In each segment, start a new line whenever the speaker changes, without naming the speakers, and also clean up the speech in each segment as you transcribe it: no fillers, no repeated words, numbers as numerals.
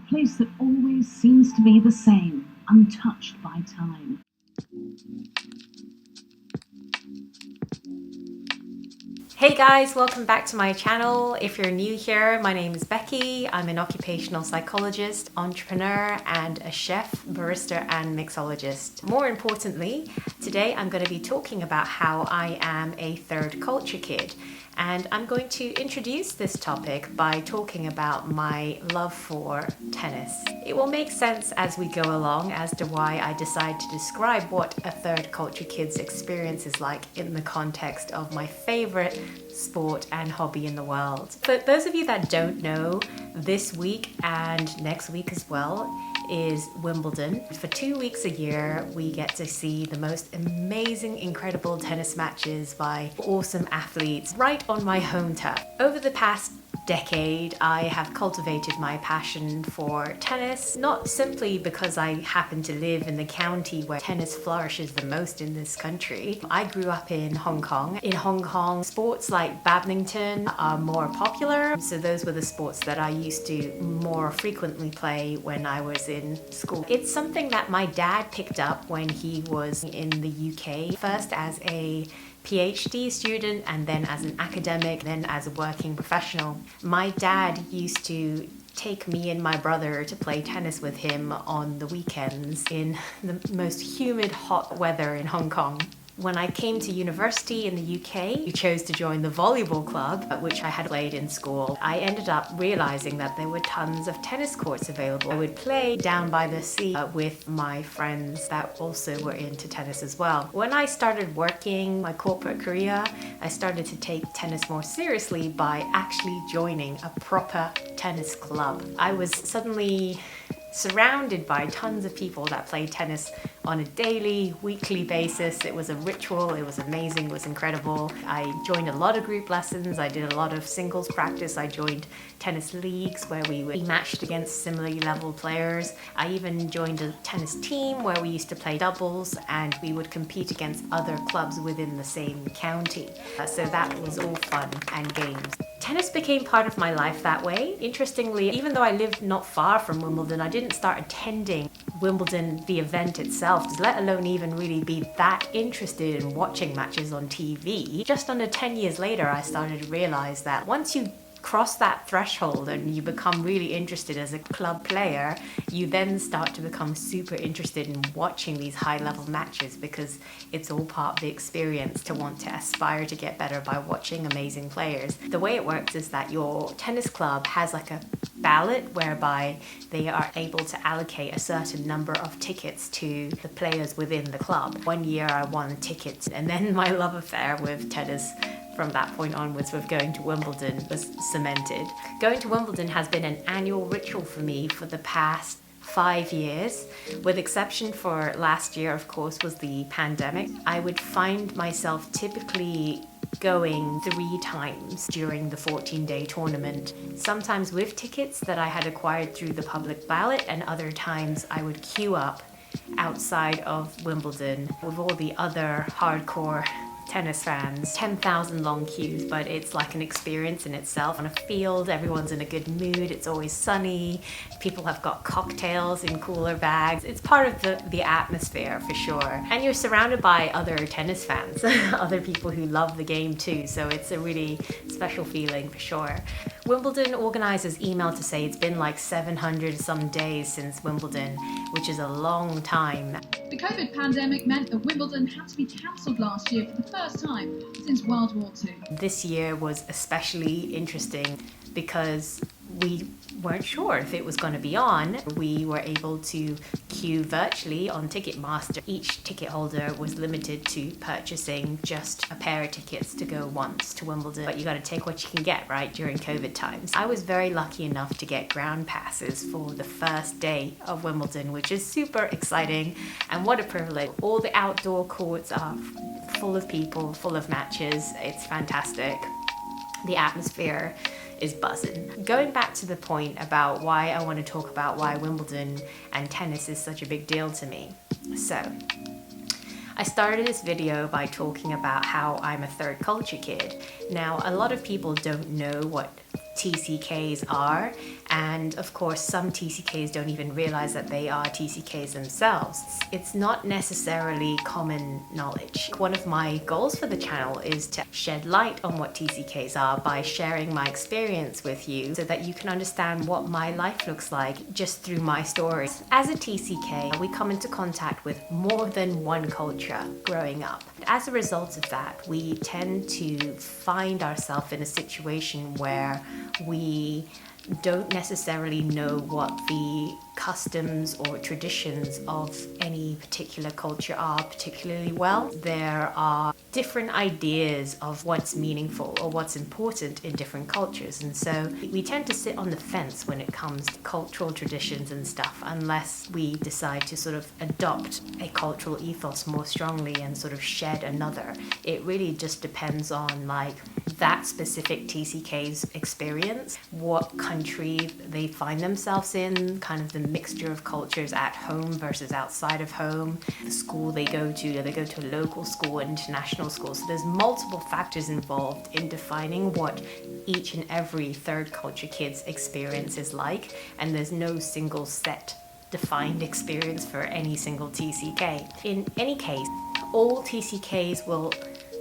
place that always seems to be the same, untouched by time.
Hey guys, welcome back to my channel. If you're new here, my name is Becky. I'm an occupational psychologist, entrepreneur, and a chef, barista, and mixologist. More importantly, today I'm going to be talking about how I am a third culture kid. And I'm going to introduce this topic by talking about my love for tennis. It will make sense as we go along as to why I decide to describe what a third culture kid's experience is like in the context of my favorite sport and hobby in the world. For those of you that don't know, this week and next week as well is Wimbledon. For 2 weeks a year, we get to see the most amazing, incredible tennis matches by awesome athletes right on my home turf. Over the past decade, I have cultivated my passion for tennis, not simply because I happen to live in the county where tennis flourishes the most in this country. I grew up in Hong Kong. In Hong Kong, sports like badminton are more popular, so those were the sports that I used to more frequently play when I was in school. It's something that my dad picked up when he was in the UK, first as a PhD student and then as an academic, then as a working professional. My dad used to take me and my brother to play tennis with him on the weekends in the most humid, hot weather in Hong Kong. When I came to university in the UK, I chose to join the volleyball club, which I had played in school. I ended up realizing that there were tons of tennis courts available. I would play down by the sea with my friends that also were into tennis as well. When I started working my corporate career, I started to take tennis more seriously by actually joining a proper tennis club. I was suddenly surrounded by tons of people that played tennis on a daily, weekly basis. It was a ritual, it was amazing, it was incredible. I joined a lot of group lessons, I did a lot of singles practice, I joined tennis leagues where we would be matched against similarly level players. I even joined a tennis team where we used to play doubles and we would compete against other clubs within the same county. So that was all fun and games. Tennis became part of my life that way. Interestingly, even though I lived not far from Wimbledon, I didn't start attending Wimbledon, the event itself, let alone even really be that interested in watching matches on TV. Just under 10 years later, I started to realize that once you cross that threshold and you become really interested as a club player, you then start to become super interested in watching these high-level matches because it's all part of the experience to want to aspire to get better by watching amazing players. The way it works is that your tennis club has like a ballot whereby they are able to allocate a certain number of tickets to the players within the club. One year I won tickets, and then my love affair with tennis from that point onwards with going to Wimbledon was cemented. Going to Wimbledon has been an annual ritual for me for the past 5 years, with exception for last year, of course, was the pandemic. I would find myself typically going 3 times during the 14-day tournament, sometimes with tickets that I had acquired through the public ballot, and other times I would queue up outside of Wimbledon with all the other hardcore tennis fans, 10,000 long queues, but it's like an experience in itself. On a field, everyone's in a good mood, it's always sunny, people have got cocktails in cooler bags. It's part of the atmosphere for sure. And you're surrounded by other tennis fans, other people who love the game too, so it's a really special feeling for sure. Wimbledon organizers emailed to say it's been like 700 some days since Wimbledon, which is a long time.
The COVID pandemic meant that Wimbledon had to be cancelled last year for the first time since World War II.
This year was especially interesting because we weren't sure if it was going to be on. We were able to queue virtually on Ticketmaster. Each ticket holder was limited to purchasing just a pair of tickets to go once to Wimbledon, but you got to take what you can get, right, during COVID times. I was very lucky enough to get ground passes for the first day of Wimbledon, which is super exciting, and what a privilege. All the outdoor courts are full of people, full of matches. It's fantastic. The atmosphere is buzzing. Going back to the point about why I want to talk about why Wimbledon and tennis is such a big deal to me. So, I started this video by talking about how I'm a third culture kid. Now, a lot of people don't know what TCKs are, And of course, some TCKs don't even realize that they are TCKs themselves. It's not necessarily common knowledge. One of my goals for the channel is to shed light on what TCKs are by sharing my experience with you so that you can understand what my life looks like just through my stories. As a TCK, we come into contact with more than one culture growing up. As a result of that, we tend to find ourselves in a situation where we don't necessarily know what the customs or traditions of any particular culture are particularly well. There are different ideas of what's meaningful or what's important in different cultures, and so we tend to sit on the fence when it comes to cultural traditions and stuff, unless we decide to sort of adopt a cultural ethos more strongly and sort of shed another. It really just depends on like that specific TCK's experience, what country they find themselves in, kind of the mixture of cultures at home versus outside of home, the school they go to, do they go to a local school, international school. So there's multiple factors involved in defining what each and every third culture kid's experience is like, and there's no single set defined experience for any single TCK. In any case, all TCKs will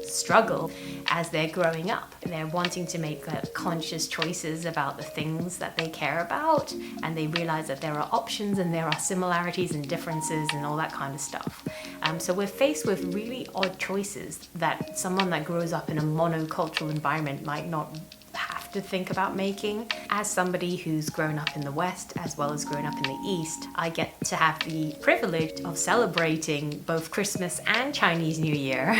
struggle as they're growing up. They're wanting to make conscious choices about the things that they care about, and they realize that there are options and there are similarities and differences and all that kind of stuff. So we're faced with really odd choices that someone that grows up in a monocultural environment might not have to think about making. As somebody who's grown up in the West as well as grown up in the East, I get to have the privilege of celebrating both Christmas and Chinese New Year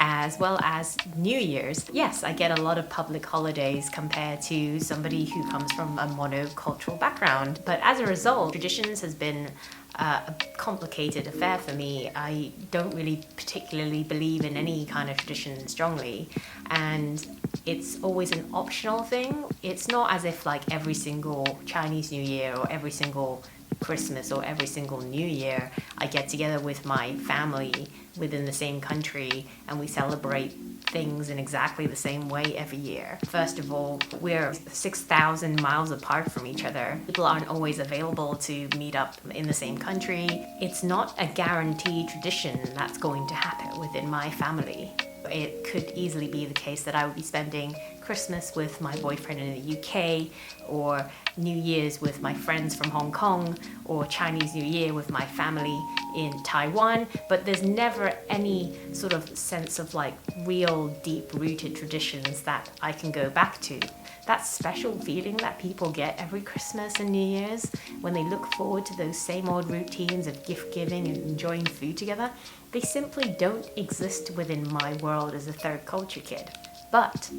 as well as New Year's. Yes, I get a lot of public holidays compared to somebody who comes from a monocultural background, but as a result, traditions has been a complicated affair for me. I don't really particularly believe in any kind of tradition strongly, and it's always an optional thing. It's not as if like every single Chinese New Year or every single Christmas or every single New Year I get together with my family within the same country and we celebrate things in exactly the same way every year. First of all, we're 6,000 miles apart from each other. People aren't always available to meet up in the same country. It's not a guaranteed tradition that's going to happen within my family. It could easily be the case that I would be spending Christmas with my boyfriend in the UK, or New Year's with my friends from Hong Kong, or Chinese New Year with my family in Taiwan, but there's never any sort of sense of like real deep-rooted traditions that I can go back to. That special feeling that people get every Christmas and New Year's when they look forward to those same old routines of gift giving and enjoying food together, they simply don't exist within my world as a third culture kid. But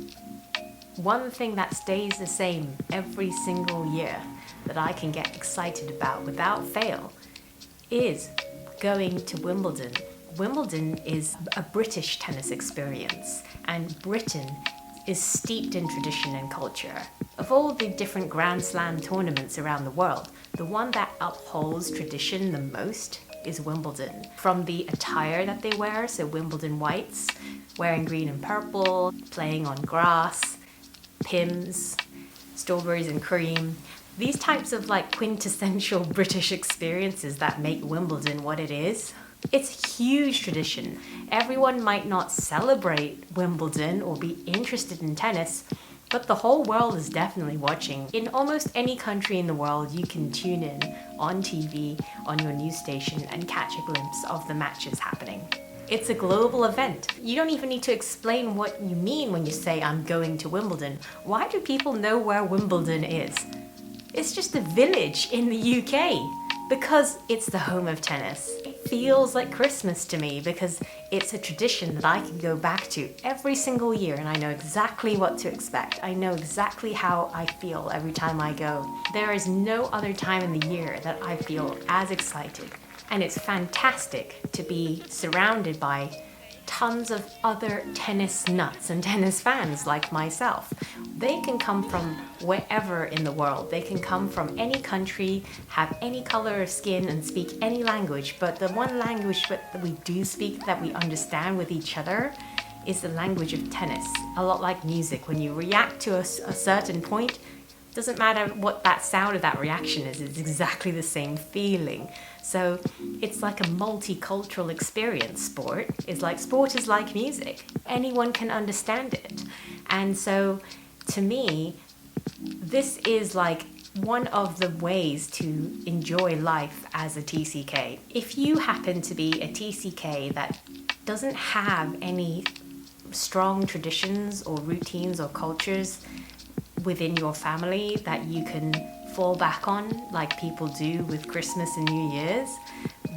one thing that stays the same every single year that I can get excited about without fail is going to Wimbledon. Wimbledon is a British tennis experience, and Britain is steeped in tradition and culture. Of all the different Grand Slam tournaments around the world, the one that upholds tradition the most is Wimbledon. From the attire that they wear, so Wimbledon whites, wearing green and purple, playing on grass, Pims, strawberries and cream. These types of like quintessential British experiences that make Wimbledon what it is. It's a huge tradition. Everyone might not celebrate Wimbledon or be interested in tennis, but the whole world is definitely watching. In almost any country in the world, you can tune in on TV, on your news station, and catch a glimpse of the matches happening. It's a global event. You don't even need to explain what you mean when you say, I'm going to Wimbledon. Why do people know where Wimbledon is? It's just a village in the UK because it's the home of tennis. It feels like Christmas to me because it's a tradition that I can go back to every single year, and I know exactly what to expect. I know exactly how I feel every time I go. There is no other time in the year that I feel as excited. And it's fantastic to be surrounded by tons of other tennis nuts and tennis fans like myself. They can come from wherever in the world. They can come from any country, have any color of skin, and speak any language. But the one language that we do speak, that we understand with each other, is the language of tennis. A lot like music. When you react to a certain point, Doesn't matter what that sound or that reaction is, it's exactly the same feeling. So it's like a multicultural experience, sport. Sport is like music. Anyone can understand it. And so to me, this is like one of the ways to enjoy life as a TCK. If you happen to be a TCK that doesn't have any strong traditions or routines or cultures within your family that you can fall back on like people do with Christmas and New Year's,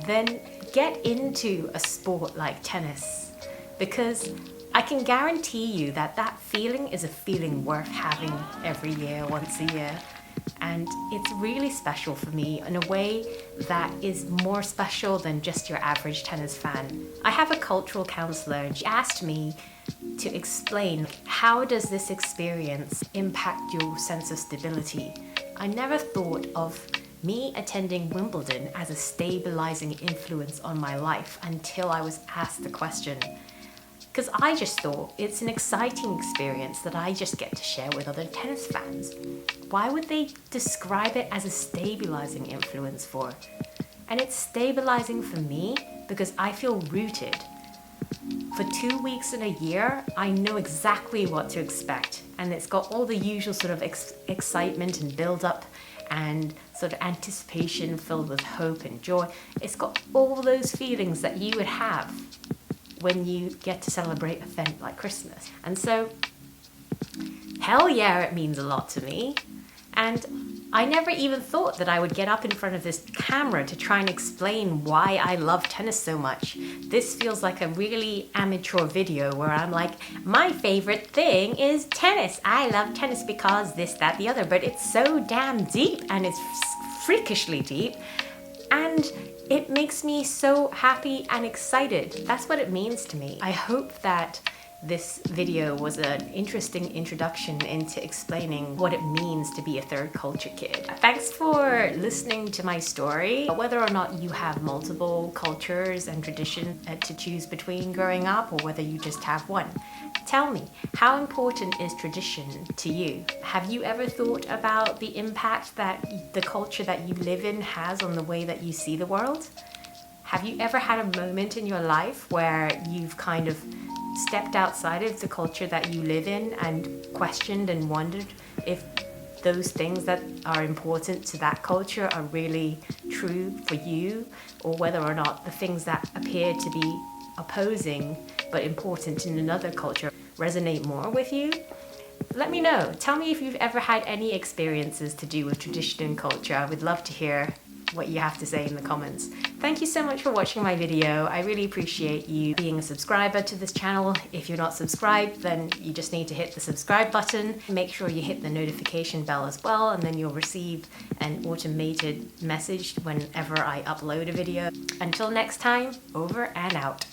then get into a sport like tennis, because I can guarantee you that that feeling is a feeling worth having every year, once a year. And it's really special for me in a way that is more special than just your average tennis fan. I have a cultural counselor and she asked me to explain, how does this experience impact your sense of stability? I never thought of me attending Wimbledon as a stabilizing influence on my life until I was asked the question. Because I just thought it's an exciting experience that I just get to share with other tennis fans. Why would they describe it as a stabilizing influence for? And it's stabilizing for me because I feel rooted. For 2 weeks in a year, I know exactly what to expect. And it's got all the usual sort of excitement and build-up and sort of anticipation filled with hope and joy. It's got all those feelings that you would have when you get to celebrate an event like Christmas. And so, hell yeah, it means a lot to me. And I never even thought that I would get up in front of this camera to try and explain why I love tennis so much. This feels like a really amateur video where I'm like, my favorite thing is tennis. I love tennis because this, that, the other. But it's so damn deep, and it's freakishly deep. And it makes me so happy and excited. That's what it means to me. I hope that this video was an interesting introduction into explaining what it means to be a third culture kid. Thanks for listening to my story. Whether or not you have multiple cultures and traditions to choose between growing up, or whether you just have one, tell me, how important is tradition to you? Have you ever thought about the impact that the culture that you live in has on the way that you see the world? Have you ever had a moment in your life where you've kind of stepped outside of the culture that you live in and questioned and wondered if those things that are important to that culture are really true for you, or whether or not the things that appear to be opposing but important in another culture resonate more with you? Let me know. Tell me if you've ever had any experiences to do with tradition and culture. I would love to hear what you have to say in the comments. Thank you so much for watching my video. I really appreciate you being a subscriber to this channel. If you're not subscribed, then you just need to hit the subscribe button. Make sure you hit the notification bell as well, and then you'll receive an automated message whenever I upload a video. Until next time, over and out.